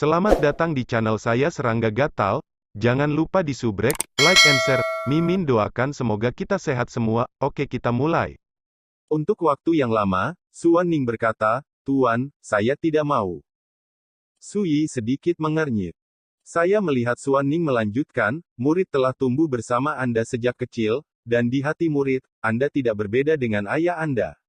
Selamat datang di channel saya Serangga Gatal. Jangan lupa di subrek, like and share. Mimin doakan semoga kita sehat semua. Oke, kita mulai. Untuk waktu yang lama, Suan Ning berkata, "Tuan, saya tidak mau." Su Yi sedikit mengernyit. Saya melihat Suan Ning melanjutkan, murid telah tumbuh bersama Anda sejak kecil, dan di hati murid, Anda tidak berbeda dengan ayah Anda.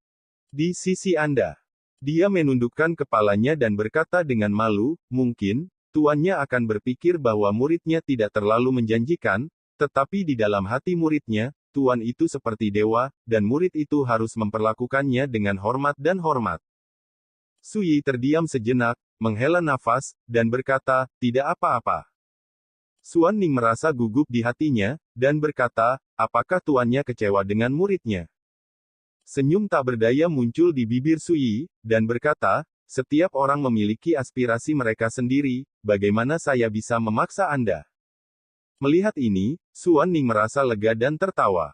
Di sisi Anda. Dia menundukkan kepalanya dan berkata dengan malu, mungkin, tuannya akan berpikir bahwa muridnya tidak terlalu menjanjikan, tetapi di dalam hati muridnya, tuan itu seperti dewa, dan murid itu harus memperlakukannya dengan hormat dan hormat. Su Yi terdiam sejenak, menghela nafas, dan berkata, tidak apa-apa. Suan Ning merasa gugup di hatinya, dan berkata, apakah tuannya kecewa dengan muridnya? Senyum tak berdaya muncul di bibir Su Yi, dan berkata, setiap orang memiliki aspirasi mereka sendiri, bagaimana saya bisa memaksa Anda? Melihat ini, Suan Ning merasa lega dan tertawa.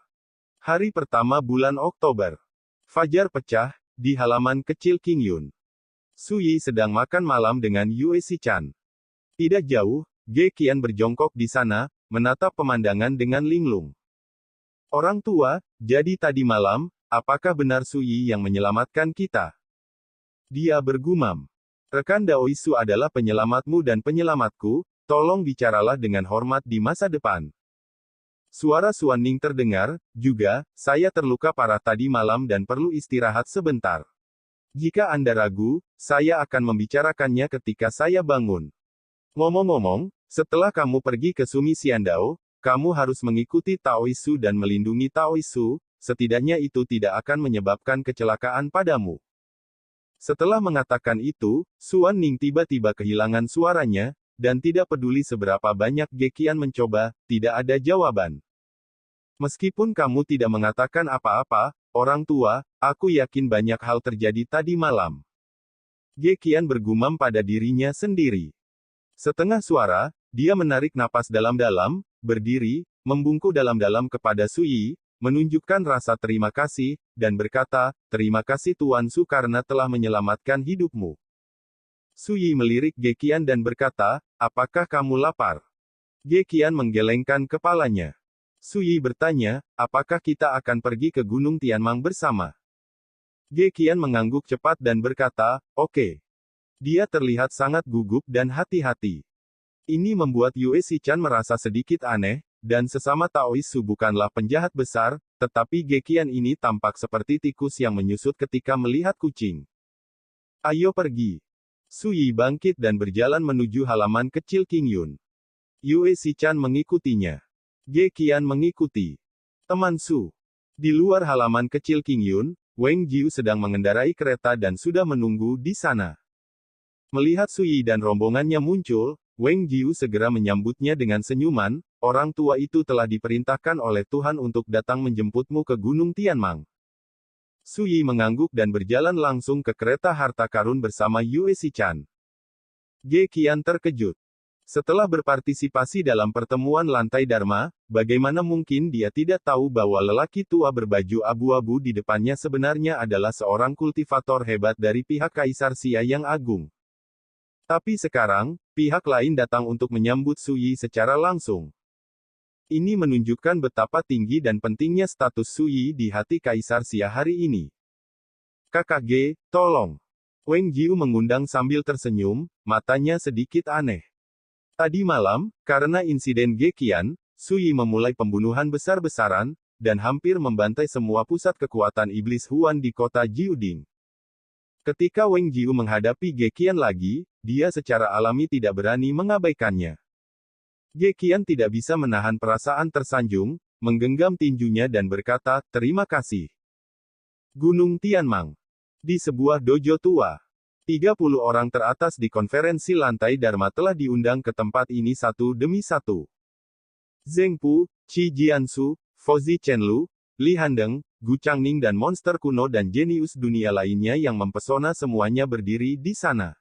Hari pertama bulan Oktober. Fajar pecah, di halaman kecil King Yun. Su Yi sedang makan malam dengan Yue Si-chan. Tidak jauh, Ge Qian berjongkok di sana, menatap pemandangan dengan linglung. Orang tua, jadi tadi malam, apakah benar Su Yi yang menyelamatkan kita? Dia bergumam. Rekan Daoisu adalah penyelamatmu dan penyelamatku, tolong bicaralah dengan hormat di masa depan. Suara Suan Ning terdengar, juga, saya terluka parah tadi malam dan perlu istirahat sebentar. Jika Anda ragu, saya akan membicarakannya ketika saya bangun. Ngomong-ngomong, setelah kamu pergi ke Sumi Xiandao, kamu harus mengikuti Taoisu dan melindungi Taoisu, setidaknya itu tidak akan menyebabkan kecelakaan padamu. Setelah mengatakan itu, Suan Ning tiba-tiba kehilangan suaranya, dan tidak peduli seberapa banyak Ge Qian mencoba, tidak ada jawaban. Meskipun kamu tidak mengatakan apa-apa, orang tua, aku yakin banyak hal terjadi tadi malam. Ge Qian bergumam pada dirinya sendiri. Setengah suara, dia menarik napas dalam-dalam, berdiri, membungkuk dalam-dalam kepada Su Yi, menunjukkan rasa terima kasih, dan berkata, terima kasih Tuan Su karena telah menyelamatkan hidupmu. Su Yi melirik Ge Qian dan berkata, apakah kamu lapar? Ge Qian menggelengkan kepalanya. Su Yi bertanya, apakah kita akan pergi ke Gunung Tianmang bersama? Ge Qian mengangguk cepat dan berkata, oke. Dia terlihat sangat gugup dan hati-hati. Ini membuat Yue Si-chan merasa sedikit aneh, dan sesama Taoisu bukanlah penjahat besar, tetapi Ge Qian ini tampak seperti tikus yang menyusut ketika melihat kucing. Ayo pergi. Su Yi bangkit dan berjalan menuju halaman kecil King Yun. Yue Si-chan mengikutinya. Ge Qian mengikuti. Teman Su. Di luar halaman kecil King Yun, Wang Jiu sedang mengendarai kereta dan sudah menunggu di sana. Melihat Su Yi dan rombongannya muncul, Wang Jiu segera menyambutnya dengan senyuman, orang tua itu telah diperintahkan oleh Tuhan untuk datang menjemputmu ke Gunung Tianmang. Su Yi mengangguk dan berjalan langsung ke kereta harta karun bersama Yue Si-chan. Ge Qian terkejut. Setelah berpartisipasi dalam pertemuan lantai Dharma, bagaimana mungkin dia tidak tahu bahwa lelaki tua berbaju abu-abu di depannya sebenarnya adalah seorang kultivator hebat dari pihak Kaisar Xia yang agung. Tapi sekarang, pihak lain datang untuk menyambut Su Yi secara langsung. Ini menunjukkan betapa tinggi dan pentingnya status Su Yi di hati Kaisar Xia hari ini. Kakak Ge, tolong. Wang Jiu mengundang sambil tersenyum, matanya sedikit aneh. Tadi malam, karena insiden Ge Qian, Su Yi memulai pembunuhan besar-besaran, dan hampir membantai semua pusat kekuatan iblis Huan di kota Jiuding. Ketika Wang Jiu menghadapi Ge Qian lagi, dia secara alami tidak berani mengabaikannya. Ge Qian tidak bisa menahan perasaan tersanjung, menggenggam tinjunya dan berkata, terima kasih. Gunung Tianmang. Di sebuah dojo tua. 30 orang teratas di konferensi lantai Dharma telah diundang ke tempat ini satu demi satu. Zheng Pu, Qi Jiansu, Fozi Chenlu, Li Handeng, Gu Changning dan monster kuno dan jenius dunia lainnya yang mempesona semuanya berdiri di sana.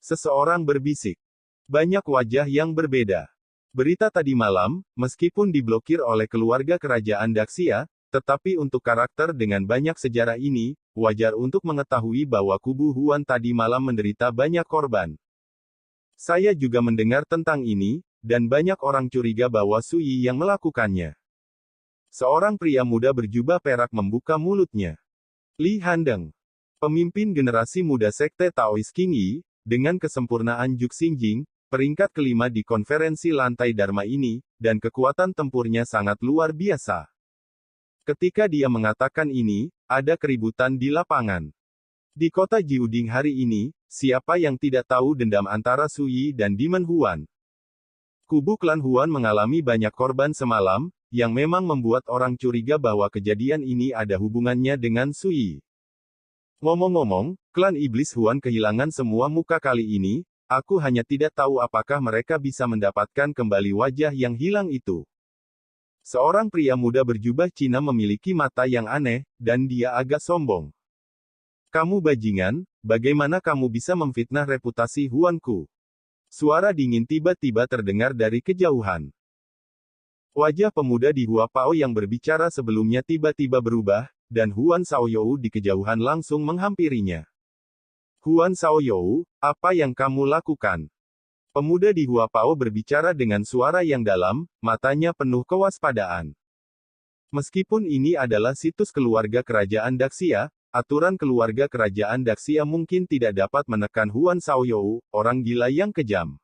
Seseorang berbisik. Banyak wajah yang berbeda. Berita tadi malam, meskipun diblokir oleh keluarga kerajaan Daxia, tetapi untuk karakter dengan banyak sejarah ini, wajar untuk mengetahui bahwa kubu Huan tadi malam menderita banyak korban. Saya juga mendengar tentang ini, dan banyak orang curiga bahwa Sui yang melakukannya. Seorang pria muda berjubah perak membuka mulutnya. Li Handeng, pemimpin generasi muda sekte Taois King Yi, dengan kesempurnaan Juk Xingjing, peringkat kelima di konferensi lantai Dharma ini, dan kekuatan tempurnya sangat luar biasa. Ketika dia mengatakan ini, ada keributan di lapangan. Di kota Jiuding hari ini, siapa yang tidak tahu dendam antara Sui dan Demon Huan? Kubu klan Huan mengalami banyak korban semalam, yang memang membuat orang curiga bahwa kejadian ini ada hubungannya dengan Sui. Ngomong-ngomong, klan iblis Huan kehilangan semua muka kali ini, aku hanya tidak tahu apakah mereka bisa mendapatkan kembali wajah yang hilang itu. Seorang pria muda berjubah Cina memiliki mata yang aneh, dan dia agak sombong. Kamu bajingan, bagaimana kamu bisa memfitnah reputasi Huanku? Suara dingin tiba-tiba terdengar dari kejauhan. Wajah pemuda di Hua Pao yang berbicara sebelumnya tiba-tiba berubah, dan Huan Shaoyou di kejauhan langsung menghampirinya. Huan Shaoyou, apa yang kamu lakukan? Pemuda di Hua Pao berbicara dengan suara yang dalam, matanya penuh kewaspadaan. Meskipun ini adalah situs keluarga kerajaan Daxia, aturan keluarga kerajaan Daxia mungkin tidak dapat menekan Huan Shaoyou, orang gila yang kejam.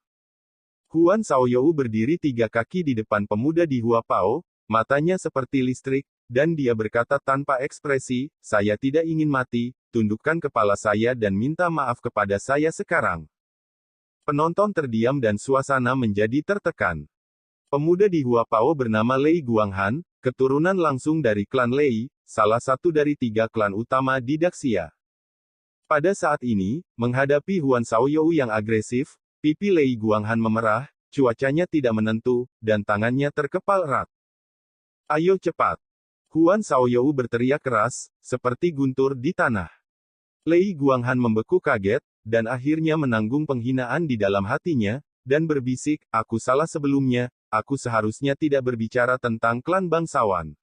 Huan Shaoyou berdiri 3 kaki di depan pemuda di Hua Pao, matanya seperti listrik, dan dia berkata tanpa ekspresi, saya tidak ingin mati, tundukkan kepala saya dan minta maaf kepada saya sekarang. Penonton terdiam dan suasana menjadi tertekan. Pemuda di Hua Pao bernama Lei Guanghan, keturunan langsung dari klan Lei, salah satu dari 3 klan utama di Daxia. Pada saat ini, menghadapi Huan Shaoyou yang agresif, pipi Lei Guanghan memerah, cuacanya tidak menentu, dan tangannya terkepal erat. Ayo cepat! Huan Shaoyou berteriak keras, seperti guntur di tanah. Lei Guanghan membeku kaget, dan akhirnya menanggung penghinaan di dalam hatinya, dan berbisik, aku salah sebelumnya, aku seharusnya tidak berbicara tentang klan bangsawan.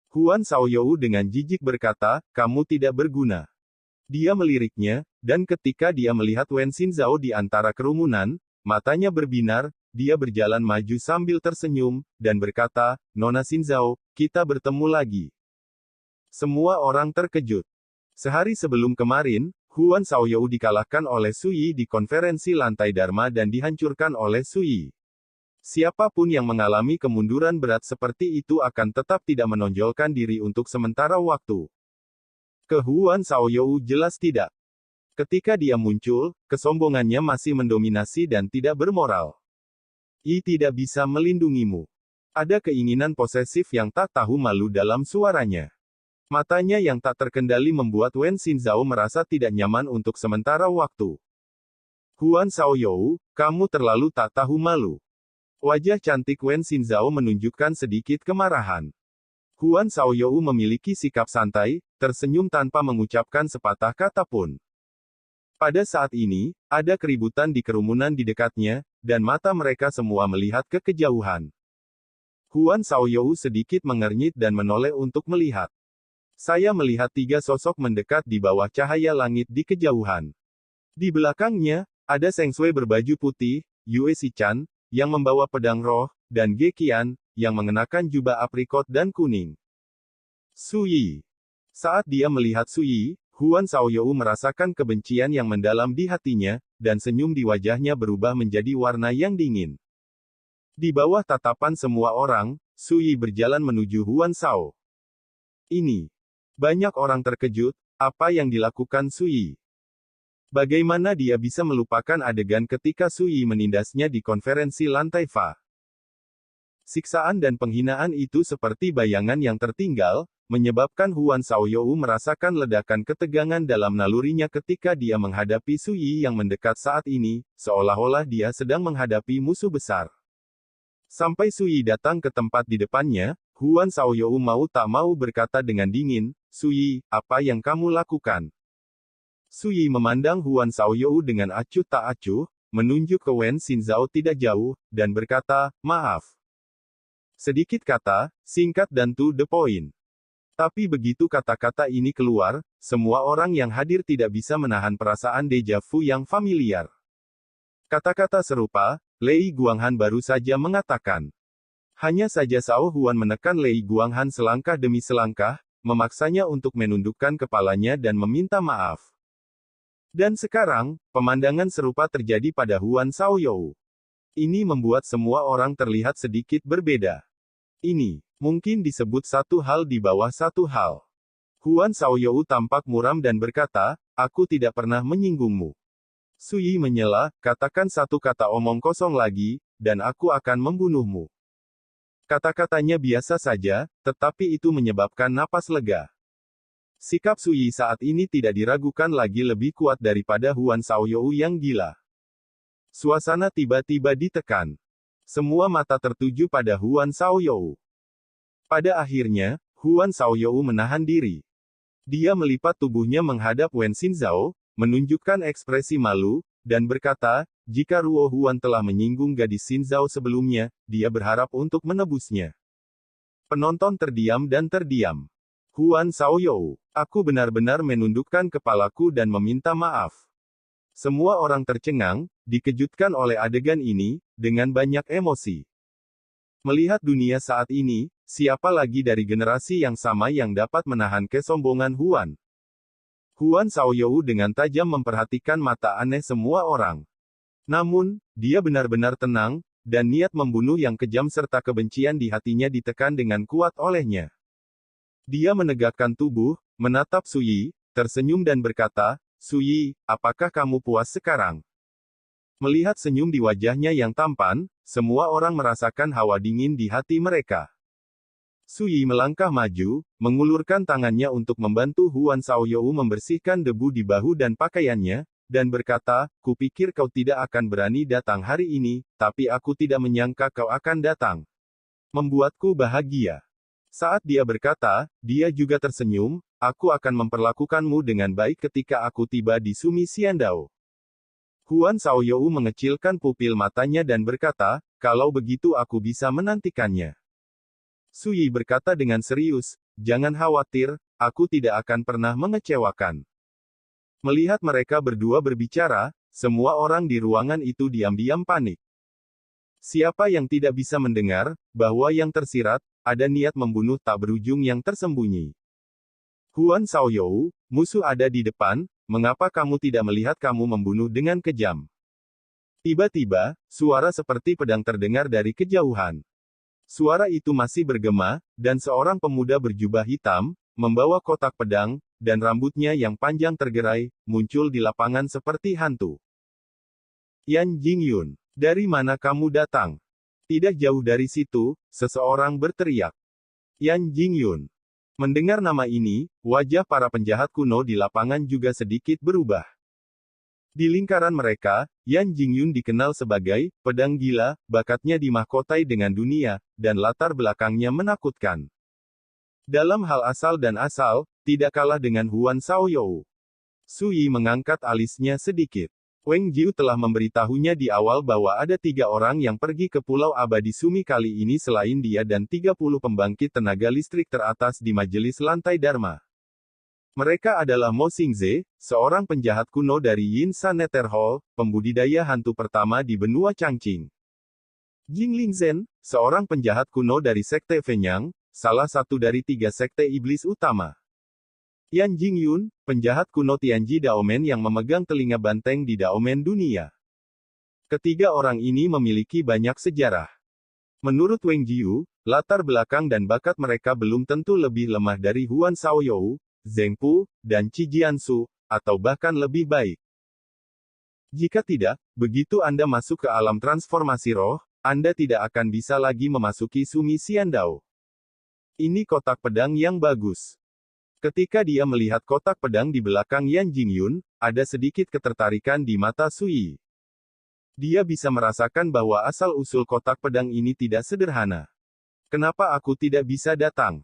Huan Shaoyou dengan jijik berkata, kamu tidak berguna. Dia meliriknya, dan ketika dia melihat Wen Xinzhao di antara kerumunan, matanya berbinar, dia berjalan maju sambil tersenyum, dan berkata, Nona Xinzhao, kita bertemu lagi. Semua orang terkejut. Sehari sebelum kemarin, Huan Shaoyou dikalahkan oleh Sui di konferensi lantai Dharma dan dihancurkan oleh Sui. Siapapun yang mengalami kemunduran berat seperti itu akan tetap tidak menonjolkan diri untuk sementara waktu. Ke Huan Shaoyou jelas tidak. Ketika dia muncul, kesombongannya masih mendominasi dan tidak bermoral. I tidak bisa melindungimu. Ada keinginan posesif yang tak tahu malu dalam suaranya. Matanya yang tak terkendali membuat Wen Xinzhao merasa tidak nyaman untuk sementara waktu. Huan Shaoyou, kamu terlalu tak tahu malu. Wajah cantik Wen Xinzhao menunjukkan sedikit kemarahan. Huan Shaoyou memiliki sikap santai, tersenyum tanpa mengucapkan sepatah kata pun. Pada saat ini, ada keributan di kerumunan di dekatnya, dan mata mereka semua melihat ke kejauhan. Huan Shaoyou sedikit mengernyit dan menoleh untuk melihat. Saya melihat 3 sosok mendekat di bawah cahaya langit di kejauhan. Di belakangnya, ada Seng Sui berbaju putih, Yue Xichan, yang membawa pedang roh, dan Ge Qian, yang mengenakan jubah aprikot dan kuning. Sui. Saat dia melihat Sui, Huan Shaoyou merasakan kebencian yang mendalam di hatinya, dan senyum di wajahnya berubah menjadi warna yang dingin. Di bawah tatapan semua orang, Sui berjalan menuju Huan Shao. Ini. Banyak orang terkejut, apa yang dilakukan Sui? Bagaimana dia bisa melupakan adegan ketika Sui menindasnya di konferensi lantai Fa? Siksaan dan penghinaan itu seperti bayangan yang tertinggal, menyebabkan Huan Shaoyou merasakan ledakan ketegangan dalam nalurinya ketika dia menghadapi Sui yang mendekat saat ini, seolah-olah dia sedang menghadapi musuh besar. Sampai Sui datang ke tempat di depannya, Huan Shaoyou mau tak mau berkata dengan dingin, Sui, apa yang kamu lakukan? Sui memandang Huan Shaoyou dengan acuh tak acuh, menunjuk ke Wen Xinzhao tidak jauh, dan berkata, maaf. Sedikit kata, singkat dan to the point. Tapi begitu kata-kata ini keluar, semua orang yang hadir tidak bisa menahan perasaan deja vu yang familiar. Kata-kata serupa, Lei Guanghan baru saja mengatakan. Hanya saja Sao Huan menekan Lei Guanghan selangkah demi selangkah, memaksanya untuk menundukkan kepalanya dan meminta maaf. Dan sekarang, pemandangan serupa terjadi pada Huan Shaoyou. Ini membuat semua orang terlihat sedikit berbeda. Ini, mungkin disebut satu hal di bawah satu hal. Huan Shaoyou tampak muram dan berkata, aku tidak pernah menyinggungmu. Sui menyela, katakan satu kata omong kosong lagi, dan aku akan membunuhmu. Kata-katanya biasa saja, tetapi itu menyebabkan napas lega. Sikap Sui saat ini tidak diragukan lagi lebih kuat daripada Huan Shaoyou yang gila. Suasana tiba-tiba ditekan. Semua mata tertuju pada Huan Shaoyou. Pada akhirnya, Huan Shaoyou menahan diri. Dia melipat tubuhnya menghadap Wen Xinzhao, menunjukkan ekspresi malu, dan berkata, jika Ruo Huan telah menyinggung gadis Xinzhao sebelumnya, dia berharap untuk menebusnya. Penonton terdiam dan terdiam. Huan Shaoyou, aku benar-benar menundukkan kepalaku dan meminta maaf. Semua orang tercengang, dikejutkan oleh adegan ini, dengan banyak emosi. Melihat dunia saat ini, siapa lagi dari generasi yang sama yang dapat menahan kesombongan Huan? Huan Shaoyou dengan tajam memperhatikan mata aneh semua orang. Namun, dia benar-benar tenang, dan niat membunuh yang kejam serta kebencian di hatinya ditekan dengan kuat olehnya. Dia menegakkan tubuh, menatap Sui, tersenyum dan berkata, Sui, apakah kamu puas sekarang? Melihat senyum di wajahnya yang tampan, semua orang merasakan hawa dingin di hati mereka. Sui melangkah maju, mengulurkan tangannya untuk membantu Huan Shaoyou membersihkan debu di bahu dan pakaiannya, dan berkata, kupikir kau tidak akan berani datang hari ini, tapi aku tidak menyangka kau akan datang. Membuatku bahagia. Saat dia berkata, dia juga tersenyum, aku akan memperlakukanmu dengan baik ketika aku tiba di Sumi Xiandao. Huan Shaoyou mengecilkan pupil matanya dan berkata, kalau begitu aku bisa menantikannya. Sui berkata dengan serius, jangan khawatir, aku tidak akan pernah mengecewakan. Melihat mereka berdua berbicara, semua orang di ruangan itu diam-diam panik. Siapa yang tidak bisa mendengar, bahwa yang tersirat, ada niat membunuh tak berujung yang tersembunyi. Huan Shaoyou, musuh ada di depan, mengapa kamu tidak melihat kamu membunuh dengan kejam? Tiba-tiba, suara seperti pedang terdengar dari kejauhan. Suara itu masih bergema, dan seorang pemuda berjubah hitam, membawa kotak pedang, dan rambutnya yang panjang tergerai, muncul di lapangan seperti hantu. Yan Jingyun, dari mana kamu datang? Tidak jauh dari situ, seseorang berteriak. Yan Jingyun. Mendengar nama ini, wajah para penjahat kuno di lapangan juga sedikit berubah. Di lingkaran mereka, Yan Jingyun dikenal sebagai pedang gila, bakatnya dimahkotai dengan dunia, dan latar belakangnya menakutkan. Dalam hal asal dan asal, tidak kalah dengan Huan Shaoyou. Sui mengangkat alisnya sedikit. Wang Jiu telah memberitahunya di awal bahwa ada 3 orang yang pergi ke Pulau Abadi Sumi kali ini selain dia dan 30 pembangkit tenaga listrik teratas di Majelis Lantai Dharma. Mereka adalah Mo Xingze, seorang penjahat kuno dari Yin San Nether Hall, pembudidaya hantu pertama di benua Changqing. Jing Lingzhen, seorang penjahat kuno dari Sekte Fenyang, salah satu dari 3 sekte iblis utama. Yan Jingyun, penjahat kuno Tianji Daomen yang memegang telinga banteng di Daomen dunia. Ketiga orang ini memiliki banyak sejarah. Menurut Wang Jiu, latar belakang dan bakat mereka belum tentu lebih lemah dari Huan Shaoyou, Zheng Pu, dan Qi Jiansu, atau bahkan lebih baik. Jika tidak, begitu Anda masuk ke alam transformasi roh, Anda tidak akan bisa lagi memasuki Sumi Xiandao. Ini kotak pedang yang bagus. Ketika dia melihat kotak pedang di belakang Yan Jingyun, ada sedikit ketertarikan di mata Sui. Dia bisa merasakan bahwa asal-usul kotak pedang ini tidak sederhana. Kenapa aku tidak bisa datang?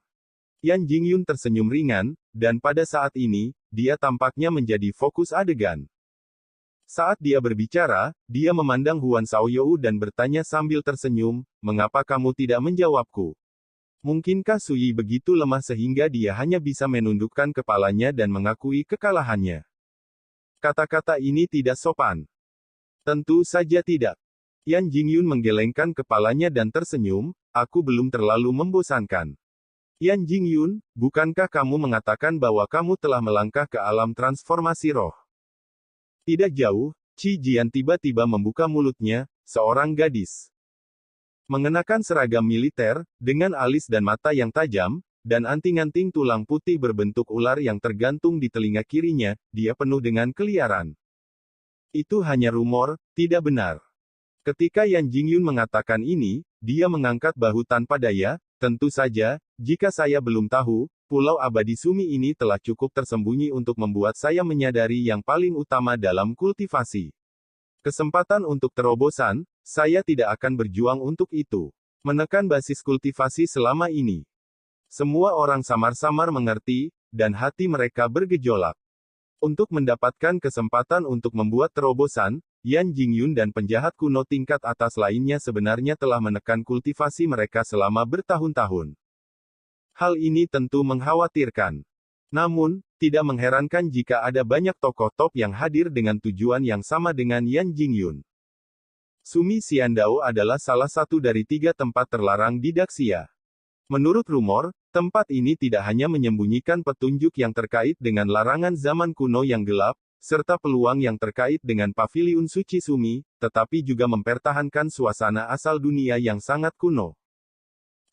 Yan Jingyun tersenyum ringan, dan pada saat ini, dia tampaknya menjadi fokus adegan. Saat dia berbicara, dia memandang Huan Shaoyou dan bertanya sambil tersenyum, mengapa kamu tidak menjawabku? Mungkinkah Sui begitu lemah sehingga dia hanya bisa menundukkan kepalanya dan mengakui kekalahannya? Kata-kata ini tidak sopan. Tentu saja tidak. Yan Jingyun menggelengkan kepalanya dan tersenyum, aku belum terlalu membosankan. Yan Jingyun, bukankah kamu mengatakan bahwa kamu telah melangkah ke alam transformasi roh? Tidak jauh, Qi Jian tiba-tiba membuka mulutnya, seorang gadis. Mengenakan seragam militer, dengan alis dan mata yang tajam, dan anting-anting tulang putih berbentuk ular yang tergantung di telinga kirinya, dia penuh dengan keliaran. Itu hanya rumor, tidak benar. Ketika Yan Jingyun mengatakan ini, dia mengangkat bahu tanpa daya, tentu saja, jika saya belum tahu, Pulau Abadi Sumi ini telah cukup tersembunyi untuk membuat saya menyadari yang paling utama dalam kultivasi. Kesempatan untuk terobosan, saya tidak akan berjuang untuk itu. Menekan basis kultivasi selama ini. Semua orang samar-samar mengerti, dan hati mereka bergejolak. Untuk mendapatkan kesempatan untuk membuat terobosan, Yan Jingyun dan penjahat kuno tingkat atas lainnya sebenarnya telah menekan kultivasi mereka selama bertahun-tahun. Hal ini tentu mengkhawatirkan. Namun, tidak mengherankan jika ada banyak tokoh top yang hadir dengan tujuan yang sama dengan Yan Jingyun. Sumi Xiandao adalah salah satu dari 3 tempat terlarang di Daxia. Menurut rumor, tempat ini tidak hanya menyembunyikan petunjuk yang terkait dengan larangan zaman kuno yang gelap, serta peluang yang terkait dengan paviliun suci Sumi, tetapi juga mempertahankan suasana asal dunia yang sangat kuno.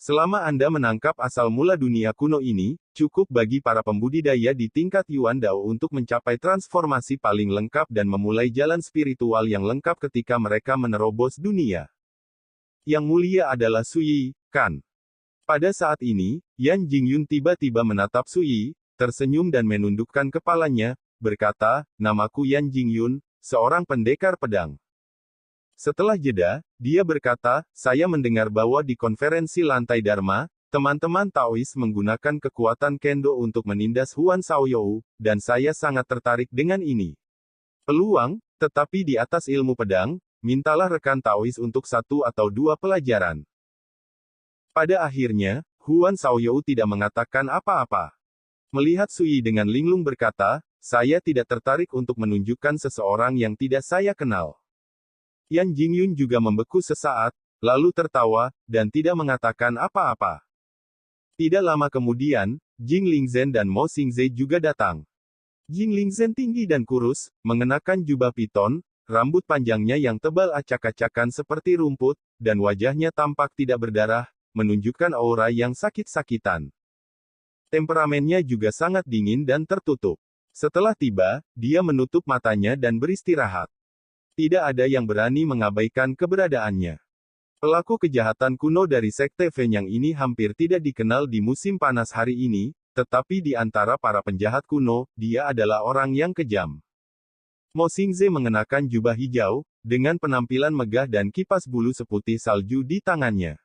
Selama Anda menangkap asal mula dunia kuno ini, cukup bagi para pembudidaya di tingkat Yuan Dao untuk mencapai transformasi paling lengkap dan memulai jalan spiritual yang lengkap ketika mereka menerobos dunia. Yang mulia adalah Suyi, kan? Pada saat ini, Yan Jingyun tiba-tiba menatap Suyi, tersenyum dan menundukkan kepalanya, berkata, namaku Yan Jingyun, seorang pendekar pedang. Setelah jeda, dia berkata, saya mendengar bahwa di konferensi lantai Dharma, teman-teman Taois menggunakan kekuatan Kendo untuk menindas Huan Shaoyou, dan saya sangat tertarik dengan ini. Peluang, tetapi di atas ilmu pedang, mintalah rekan Taois untuk 1 atau 2 pelajaran. Pada akhirnya, Huan Shaoyou tidak mengatakan apa-apa. Melihat Suyi dengan linglung berkata, saya tidak tertarik untuk menunjukkan seseorang yang tidak saya kenal. Yan Jingyun juga membeku sesaat, lalu tertawa, dan tidak mengatakan apa-apa. Tidak lama kemudian, Jing Lingzhen dan Mo Xingze juga datang. Jing Lingzhen tinggi dan kurus, mengenakan jubah piton, rambut panjangnya yang tebal acak-acakan seperti rumput, dan wajahnya tampak tidak berdarah, menunjukkan aura yang sakit-sakitan. Temperamennya juga sangat dingin dan tertutup. Setelah tiba, dia menutup matanya dan beristirahat. Tidak ada yang berani mengabaikan keberadaannya. Pelaku kejahatan kuno dari Sekte Fenyang ini hampir tidak dikenal di musim panas hari ini, tetapi di antara para penjahat kuno, dia adalah orang yang kejam. Mo Xingze mengenakan jubah hijau, dengan penampilan megah dan kipas bulu seputih salju di tangannya.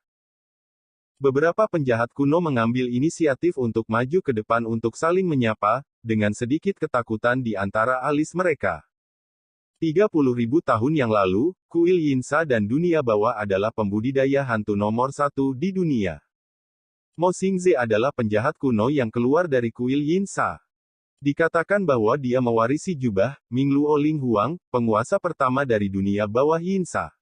Beberapa penjahat kuno mengambil inisiatif untuk maju ke depan untuk saling menyapa, dengan sedikit ketakutan di antara alis mereka. 30.000 tahun yang lalu, kuil Yinsa dan dunia bawah adalah pembudidaya hantu nomor 1 di dunia. Mo Xingze adalah penjahat kuno yang keluar dari kuil Yinsa. Dikatakan bahwa dia mewarisi jubah Mingluo Ling Huang, penguasa pertama dari dunia bawah Yinsa.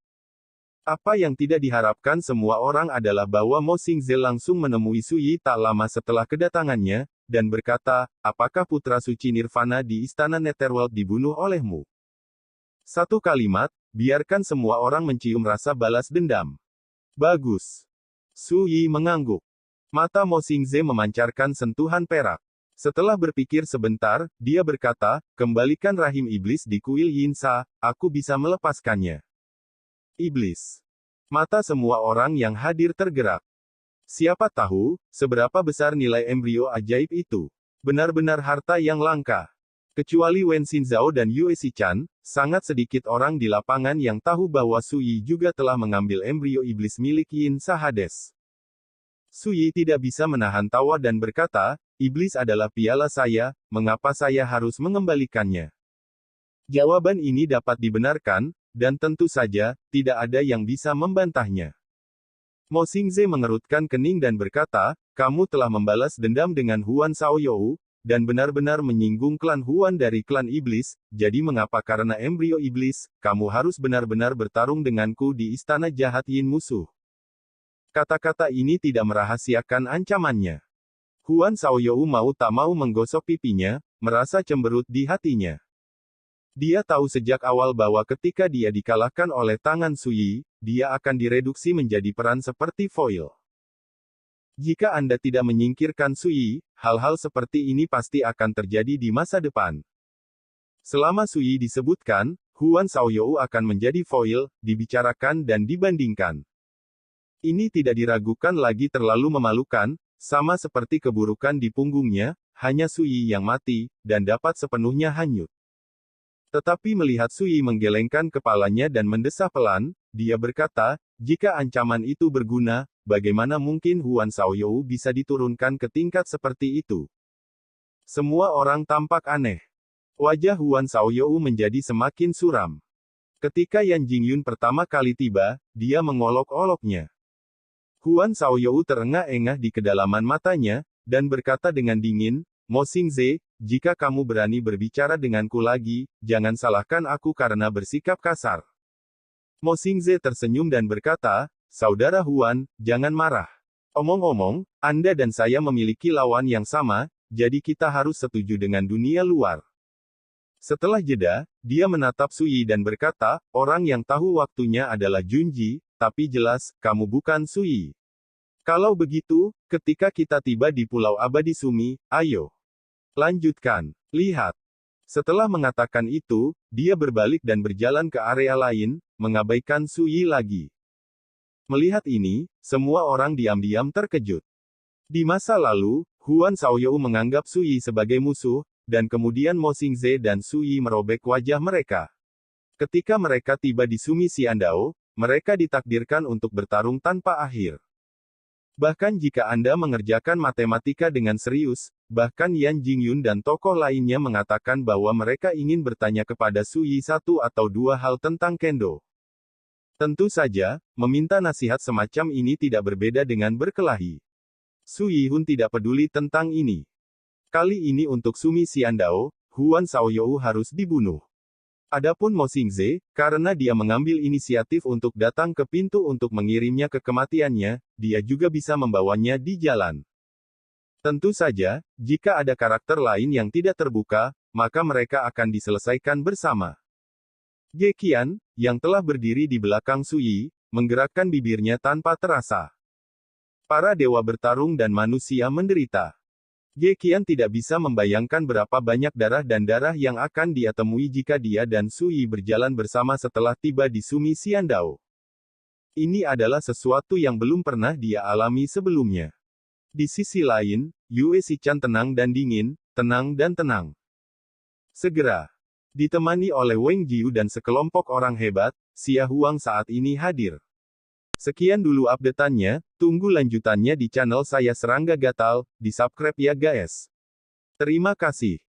Apa yang tidak diharapkan semua orang adalah bahwa Mo Xingze langsung menemui Suyi tak lama setelah kedatangannya, dan berkata, apakah putra suci Nirvana di istana Netherworld dibunuh olehmu? Satu kalimat, biarkan semua orang mencium rasa balas dendam. Bagus. Suyi mengangguk. Mata Mo Xingze memancarkan sentuhan perak. Setelah berpikir sebentar, dia berkata, kembalikan rahim iblis di kuil Yinsa, aku bisa melepaskannya. Iblis. Mata semua orang yang hadir tergerak. Siapa tahu, seberapa besar nilai embrio ajaib itu. Benar-benar harta yang langka. Kecuali Wen Xinzhao dan Yue Xichan, sangat sedikit orang di lapangan yang tahu bahwa Suyi juga telah mengambil embrio iblis milik Yinsa Hades. Suyi tidak bisa menahan tawa dan berkata, iblis adalah piala saya, mengapa saya harus mengembalikannya? Jawaban ini dapat dibenarkan, dan tentu saja, tidak ada yang bisa membantahnya. Mo Xingze mengerutkan kening dan berkata, kamu telah membalas dendam dengan Huan Shaoyou, dan benar-benar menyinggung klan Huan dari klan iblis. Jadi mengapa karena embrio iblis, kamu harus benar-benar bertarung denganku di istana jahat Yin musuh. Kata-kata ini tidak merahasiakan ancamannya. Huan Xiaoyou mau tak mau menggosok pipinya, merasa cemberut di hatinya. Dia tahu sejak awal bahwa ketika dia dikalahkan oleh tangan Suyi, dia akan direduksi menjadi peran seperti foil. Jika Anda tidak menyingkirkan Suyi, hal-hal seperti ini pasti akan terjadi di masa depan. Selama Suyi disebutkan, Huan Xiaoyou akan menjadi foil, dibicarakan dan dibandingkan. Ini tidak diragukan lagi terlalu memalukan, sama seperti keburukan di punggungnya, hanya Suyi yang mati, dan dapat sepenuhnya hanyut. Tetapi melihat Suyi menggelengkan kepalanya dan mendesah pelan, dia berkata, jika ancaman itu berguna, bagaimana mungkin Huan Xiaoyou bisa diturunkan ke tingkat seperti itu? Semua orang tampak aneh. Wajah Huan Xiaoyou menjadi semakin suram. Ketika Yan Jingyun pertama kali tiba, dia mengolok-oloknya. Huan Xiaoyou terengah-engah di kedalaman matanya, dan berkata dengan dingin, Mo Xingze, jika kamu berani berbicara denganku lagi, jangan salahkan aku karena bersikap kasar. Mo Xingze tersenyum dan berkata, Saudara Huan, jangan marah. Omong-omong, Anda dan saya memiliki lawan yang sama, jadi kita harus setuju dengan dunia luar. Setelah jeda, dia menatap Suyi dan berkata, orang yang tahu waktunya adalah Junji, tapi jelas, kamu bukan Suyi. Kalau begitu, ketika kita tiba di Pulau Abadi Sumi, ayo. Lanjutkan. Lihat. Setelah mengatakan itu, dia berbalik dan berjalan ke area lain, mengabaikan Suyi lagi. Melihat ini, semua orang diam-diam terkejut. Di masa lalu, Huan Xiaoyou menganggap Suyi sebagai musuh, dan kemudian Mo Xingze dan Suyi merobek wajah mereka. Ketika mereka tiba di Sumi Xiandao, mereka ditakdirkan untuk bertarung tanpa akhir. Bahkan jika Anda mengerjakan matematika dengan serius, bahkan Yan Jingyun dan tokoh lainnya mengatakan bahwa mereka ingin bertanya kepada Suyi satu atau dua hal tentang Kendo. Tentu saja, meminta nasihat semacam ini tidak berbeda dengan berkelahi. Suyi Hun tidak peduli tentang ini. Kali ini untuk Sumi Xiandao, Huan Xiaoyou harus dibunuh. Adapun Mo Xingze, karena dia mengambil inisiatif untuk datang ke pintu untuk mengirimnya ke kematiannya, dia juga bisa membawanya di jalan. Tentu saja, jika ada karakter lain yang tidak terbuka, maka mereka akan diselesaikan bersama. Ge Qian, yang telah berdiri di belakang Suyi, menggerakkan bibirnya tanpa terasa. Para dewa bertarung dan manusia menderita. Ge Qian tidak bisa membayangkan berapa banyak darah dan darah yang akan dia temui jika dia dan Suyi berjalan bersama setelah tiba di Sumi Xiandao. Ini adalah sesuatu yang belum pernah dia alami sebelumnya. Di sisi lain, Yue Xichan tenang dan dingin, tenang dan tenang. Segera, ditemani oleh Wang Jiu dan sekelompok orang hebat, Xia Huang saat ini hadir. Sekian dulu update-annya, tunggu lanjutannya di channel saya Serangga Gatal, di subscribe ya guys. Terima kasih.